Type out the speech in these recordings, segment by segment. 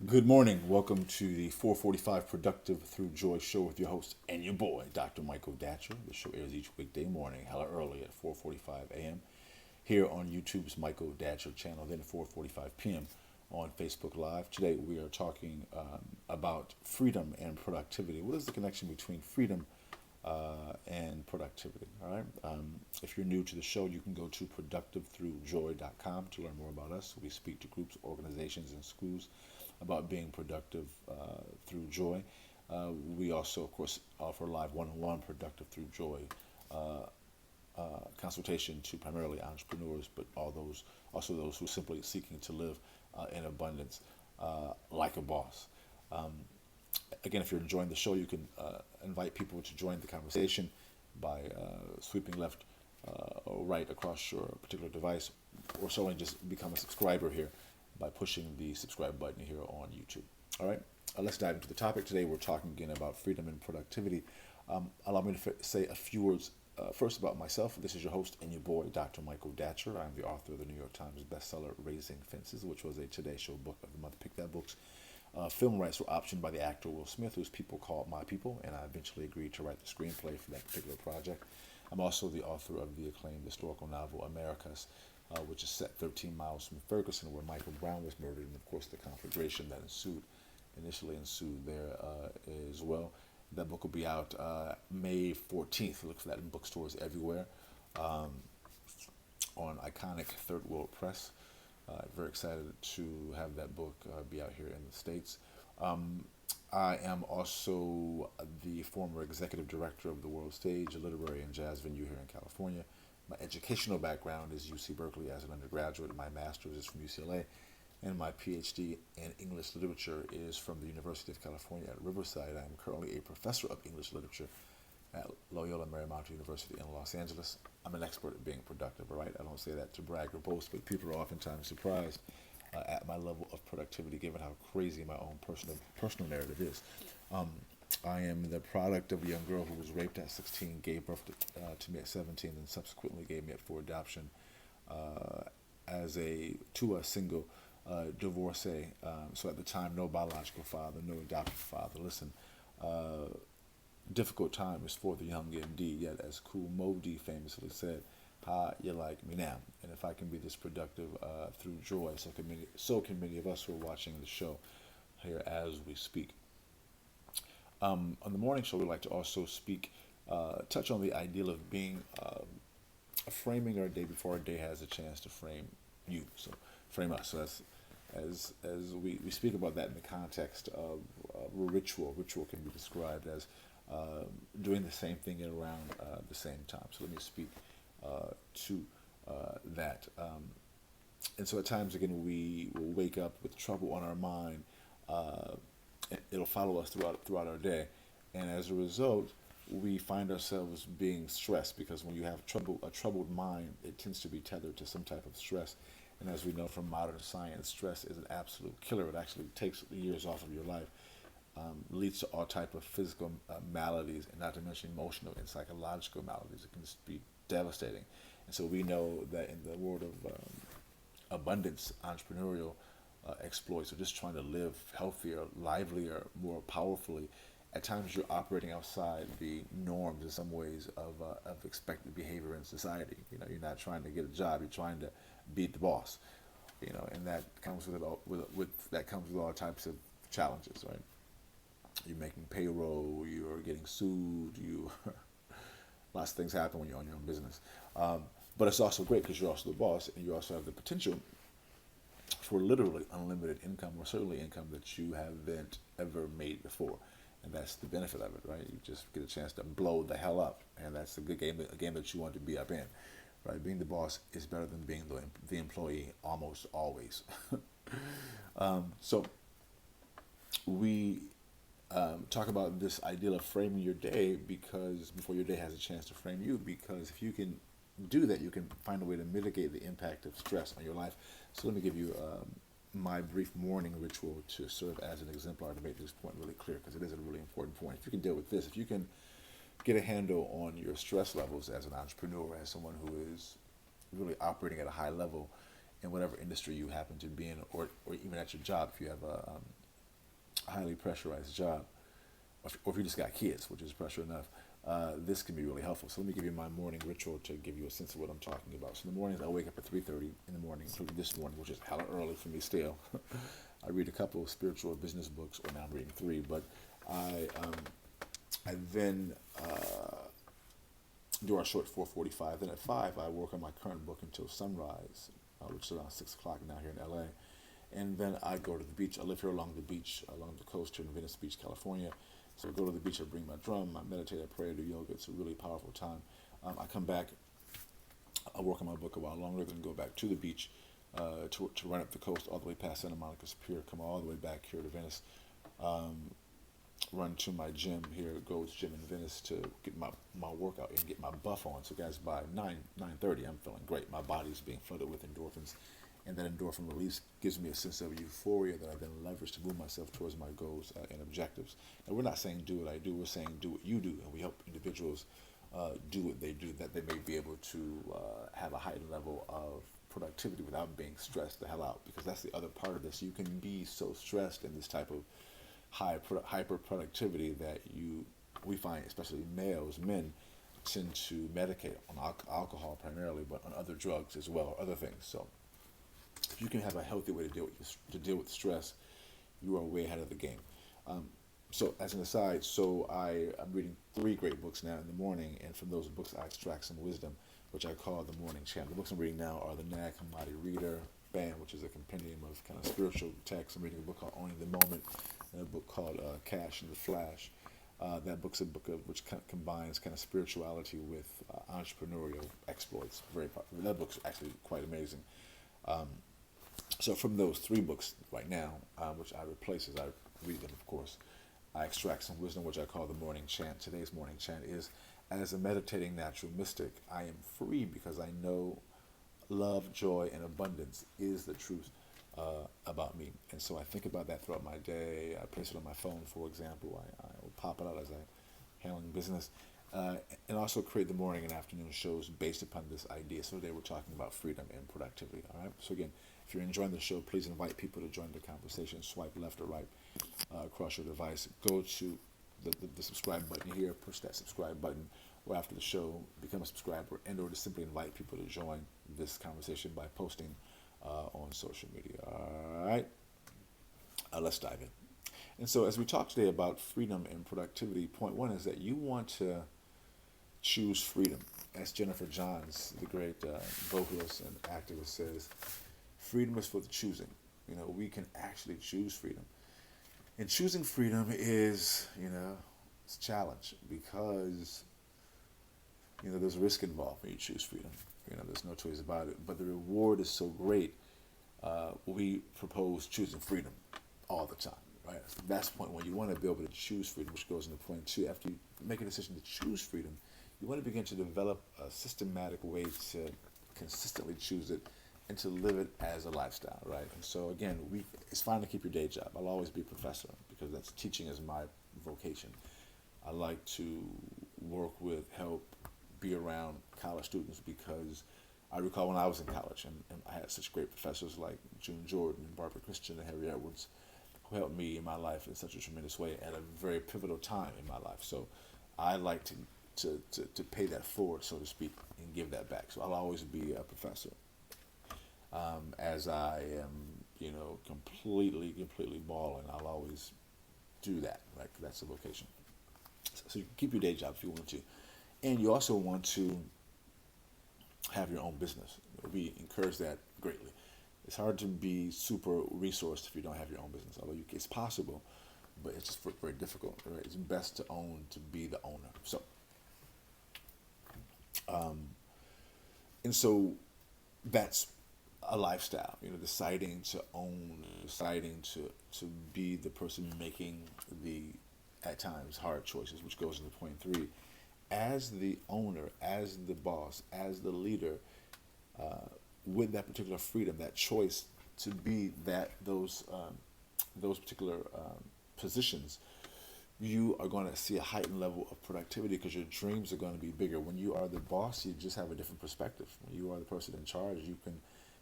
Good morning. Welcome to the 445 Productive Through Joy show with your host and your boy, Dr. Michael Datcher. The show airs each weekday morning, hella early at 4:45 a.m. here on YouTube's Michael Datcher channel, then 4:45 p.m. on Facebook Live. Today we are talking about freedom and productivity. What is the connection between freedom and productivity? All right. If you're new to the show, you can go to productivethroughjoy.com to learn more about us. We speak to groups, organizations, and schools about being productive through joy. We also, of course, offer live one-on-one productive through joy consultation to primarily entrepreneurs, but all those also those who are simply seeking to live in abundance like a boss. Um, Again, if you're enjoying the show, you can invite people to join the conversation by sweeping left or right across your particular device, or certainly just become a subscriber here by pushing the subscribe button here on YouTube. All right, let's dive into the topic today. We're talking again about freedom and productivity. Allow me to say a few words first about myself. This is your host and your boy, Dr. Michael Datcher. I'm the author of the New York Times bestseller Raising Fences, which was a Today Show book of the month. Pick that book's film rights were optioned by the actor Will Smith, whose people called My People, and I eventually agreed to write the screenplay for that particular project. I'm also the author of the acclaimed historical novel Americas, which is set 13 miles from Ferguson, where Michael Brown was murdered, and of course the conflagration that initially ensued there as well. That book will be out May 14th. Look for that in bookstores everywhere um, on iconic Third World Press. Very excited to have that book be out here in the States. Um, I am also the former executive director of the World Stage, a literary and jazz venue here in California. My educational background is UC Berkeley as an undergraduate. My master's is from UCLA, and my PhD in English literature is from the University of California at Riverside. I'm currently a professor of English literature at Loyola Marymount University in Los Angeles. I'm an expert at being productive, all right? I don't say that to brag or boast, but people are oftentimes surprised at my level of productivity given how crazy my own personal narrative is. Um, I am the product of a young girl who was raped at 16, gave birth to me at 17, and subsequently gave me up for adoption uh, to a single divorcee. So at the time, no biological father, no adoptive father. Listen, uh, difficult times for the young indeed, yet as Kool Moe Dee famously said, how you like me now? And if I can be this productive through joy, so can many of us who are watching the show here as we speak. On the morning show, we like to also touch on the ideal of being framing our day before our day has a chance to frame you. So frame us. So that's as we speak about that in the context of ritual. Ritual can be described as doing the same thing at around the same time. So let me speak to that. And so at times, again, we will wake up with trouble on our mind. Uh, it'll follow us throughout our day, and as a result, we find ourselves being stressed because when you have a troubled mind, it tends to be tethered to some type of stress. And as we know from modern science, stress is an absolute killer. It actually takes years off of your life, leads to all type of physical maladies, and not to mention emotional and psychological maladies. It can just be devastating. And so we know that in the world of abundance, entrepreneurial exploits, or just trying to live healthier, livelier, more powerfully, at times you're operating outside the norms in some ways of expected behavior in society. You know, you're not trying to get a job; you're trying to beat the boss. You know, and that comes with all types of challenges, right? You're making payroll, you're getting sued, you lots of things happen when you're on your own business. But it's also great because you're also the boss, and you also have the potential for literally unlimited income, or certainly income that you haven't ever made before. And that's the benefit of it, right? You just get a chance to blow the hell up, and that's a good game, a game that you want to be up in, right? Being the boss is better than being the employee almost always. So we talk about this ideal of framing your day because before your day has a chance to frame you, because if you can do that, you can find a way to mitigate the impact of stress on your life. So let me give you my brief morning ritual to serve as an exemplar to make this point really clear, because it is a really important point. If you can deal with this, if you can get a handle on your stress levels as an entrepreneur, as someone who is really operating at a high level in whatever industry you happen to be in, or even at your job, if you have a highly pressurized job, or if you just got kids, which is pressure enough, this can be really helpful. So let me give you my morning ritual to give you a sense of what I'm talking about. So in the mornings, I wake up at 3:30 in the morning, including this morning, which is hella early for me still. I read a couple of spiritual or business books, or now I'm reading three, but I um, I then do our short 4:45. Then at 5, I work on my current book until sunrise, which is around 6 o'clock now here in LA. And then I go to the beach. I live here along the beach, along the coast here in Venice Beach, California. So I go to the beach, I bring my drum, I meditate, I pray, I do yoga. It's a really powerful time. I come back, I work on my book a while longer, then go back to the beach to run up the coast all the way past Santa Monica's Pier, come all the way back here to Venice, run to my gym here, Gold's Gym in Venice, to get my workout and get my buff on. So guys, by 9:30, I'm feeling great. My body's being flooded with endorphins, and that endorphin release gives me a sense of euphoria that I then leverage to move myself towards my goals and objectives. Now, we're not saying do what I do, we're saying do what you do, and we help individuals do what they do, that they may be able to have a heightened level of productivity without being stressed the hell out, because that's the other part of this. You can be so stressed in this type of hyper productivity that we find, especially men tend to medicate on alcohol primarily, but on other drugs as well, or other things. So if you can have a healthy way to deal with stress, you are way ahead of the game. So as an aside, I'm reading 3 great books now in the morning, and from those books I extract some wisdom, which I call the morning chant. The books I'm reading now are the Nag Hammadi Reader Band, which is a compendium of kind of spiritual texts. I'm reading a book called Owning the Moment, and a book called Cash and the Flash. That book's a book which combines kind of spirituality with entrepreneurial exploits. That book's actually quite amazing. So from those 3 books right now, which I replace as I read them, of course, I extract some wisdom, which I call the morning chant. Today's morning chant is, as a meditating natural mystic, I am free because I know love, joy, and abundance is the truth about me. And so I think about that throughout my day. I place it on my phone, for example. I will pop it out as I'm handling business. And also create the morning and afternoon shows based upon this idea. So today we're talking about freedom and productivity. All right. So again, if you're enjoying the show, please invite people to join the conversation. Swipe left or right across your device. Go to the subscribe button here. Push that subscribe button. Or after the show, become a subscriber, and or to simply invite people to join this conversation by posting on social media. All right. Let's dive in. And so as we talk today about freedom and productivity, point 1 is that you want to choose freedom. As Jennifer Johns, the great vocalist and activist, says, freedom is for the choosing. We can actually choose freedom. And choosing freedom is, it's a challenge, because, there's risk involved when you choose freedom. There's no choice about it. But the reward is so great, we propose choosing freedom all the time. Right? That's point 1. You want to be able to choose freedom, which goes into point 2. After you make a decision to choose freedom, you want to begin to develop a systematic way to consistently choose it and to live it as a lifestyle, right? And so again, it's fine to keep your day job. I'll always be a professor because that's teaching is my vocation. I like to work with, help, be around college students because I recall when I was in college and I had such great professors like June Jordan and Barbara Christian and Harry Edwards, who helped me in my life in such a tremendous way at a very pivotal time in my life. So I like to pay that forward, so to speak, and give that back. So I'll always be a professor. As I am, completely balling, I'll always do that, right? That's a vocation. So you can keep your day job if you want to. And you also want to have your own business. We encourage that greatly. It's hard to be super resourced if you don't have your own business, although it's possible, but it's just very difficult, right? It's best to own, to be the owner. So, and so that's a lifestyle, deciding to own, deciding to be the person making the, at times, hard choices, which goes into point 3. As the owner, as the boss, as the leader, with that particular freedom, that choice to be those particular positions, you are going to see a heightened level of productivity because your dreams are going to be bigger. When you are the boss, you just have a different perspective. When you are the person in charge, you can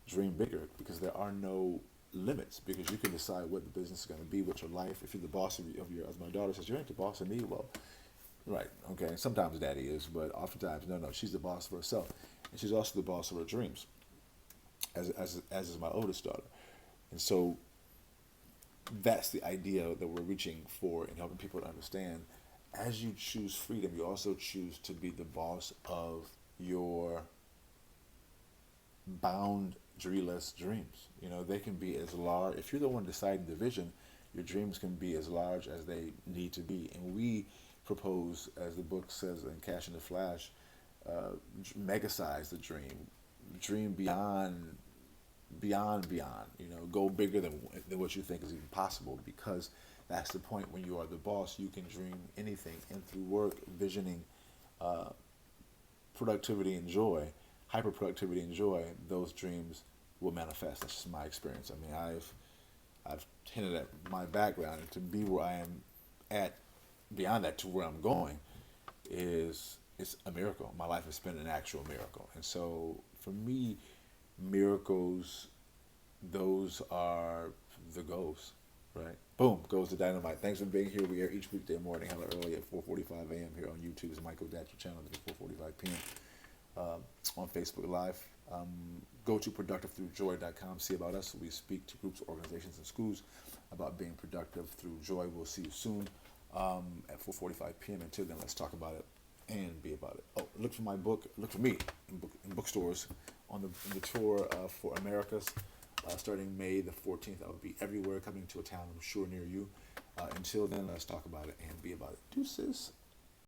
dream bigger because there are no limits, because you can decide what the business is going to be, what your life. If you're the boss of your, as my daughter says, you ain't the boss of me. Well, right, okay. Sometimes daddy is, but oftentimes, no, no. She's the boss of herself, and she's also the boss of her dreams, as is my oldest daughter. And so that's the idea that we're reaching for and helping people to understand. As you choose freedom, you also choose to be the boss of your boundaryless dreams. You know, they can be as large. If you're the one deciding the vision, your dreams can be as large as they need to be. And we propose, as the book says in Cash in the Flash, mega size the dream beyond. You know, go bigger than what you think is even possible, because that's the point. When you are the boss, you can dream anything, and through work, visioning, productivity, and joy, hyper productivity and joy, those dreams will manifest. That's just my experience. I mean, I've hinted at my background, and to be where I am at, beyond that to where I'm going, is it's a miracle. My life has been an actual miracle, and so for me, miracles, those are the goals, right? Boom, goes the dynamite. Thanks for being here. We are each weekday morning, hella early at 4:45 a.m. here on YouTube's Michael Datcher channel at 4:45 p.m. On Facebook Live. Go to productivethroughjoy.com. See about us. We speak to groups, organizations, and schools about being productive through joy. We'll see you soon at 4:45 p.m. Until then, let's talk about it and be about it. Oh, look for my book. Look for me in bookstores on the tour for Americas. Starting May the 14th, I will be everywhere, coming to a town I'm sure near you. Until then, let's talk about it and be about it. Deuces.